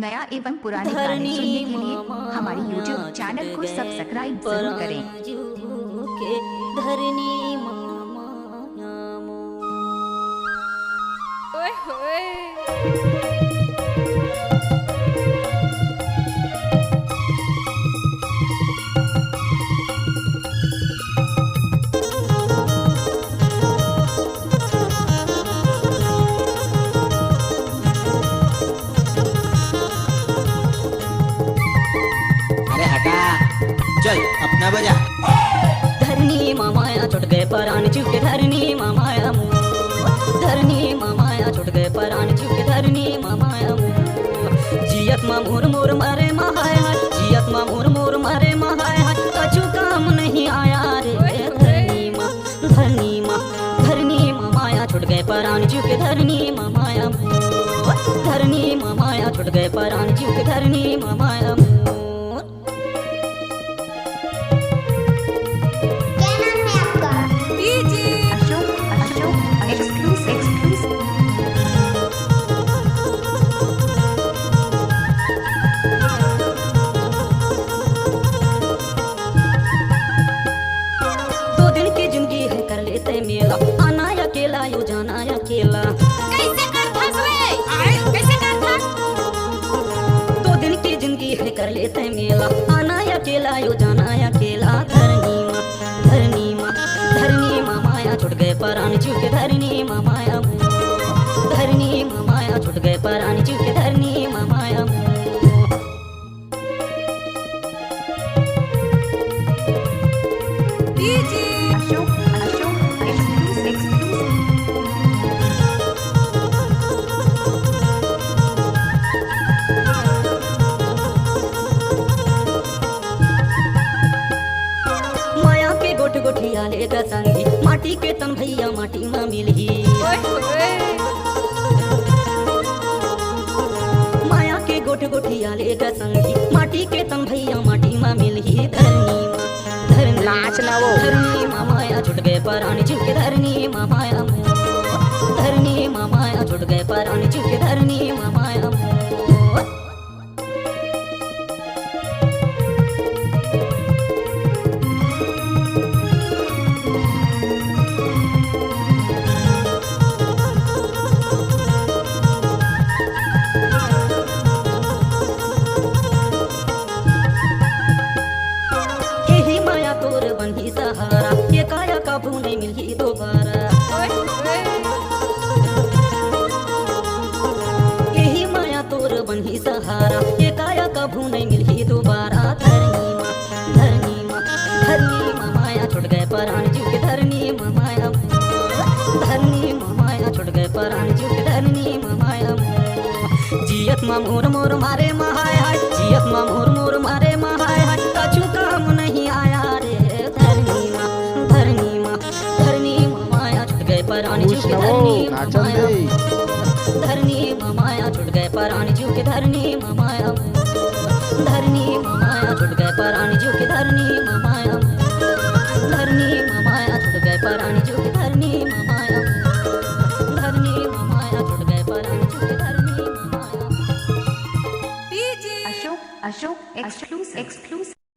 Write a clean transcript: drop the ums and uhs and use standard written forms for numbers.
नया एवं पुराने गाने सुनने के लिए हमारे YouTube चैनल को सब्सक्राइब जरूर करें। धरनी चल अपना बजा। धरनी मामाया छुट गए परान चुके धरनी मामाया धरनी मामाया छुट गए परान चुके धरनी मामाया जियत मा मोर मोर मारे महाय जियत मा मोर मोर मारे महाय कछु काम नहीं आया रे धरनी मामाया छुट गए परान चुके धरनी मामाया धरनी मामाया छुट गए परान चुके धरनी मामाया। मेला आना अकेला यो जाना अकेला कैसे दो दिन की जिंदगी है कर लेते मेला आना अकेला यो जाना अकेला धरनी मामाया छुट गए परान चुके धरनी मामाया धरनी मामाया छुट गए परान चुके धरनी मामाया। गोठिया लेगा संगी माटी के तन भैया माटी में मिलही माया के गोठिया लेगा संगी माटी के तन भैया माटी में मिलही धरनी मामाया छुट गए परान चुके धरनी मामाया धरनी मामाया छुट गए परान चुके धरनी मामाया। सहारा ये काया काबू नहीं मिली दोबारा यही माया तोर बनी सहारा ये काया काबू नहीं मिली दोबारा धरनी मामाया छुट गए परान चुके धरनी मामाया धरनी मामाया छुट गए परान चुके धरनी मामाया जियत मा मोर मोर मारे महाय जियत मा मोर मोर मारे महाय कछु काम नहीं आया परान चुके धरनी मामाया धरनी मामाया छुट गए परान चुके धरनी मामाया धरनी मामाया छुट गए परान चुके धरनी मामाया धरनी मामाया छुट गए परान चुके धरनी मामाया धरनी मामाया छुट गए परान चुके धरनी मामाया। अशोक एक्सक्लूसिव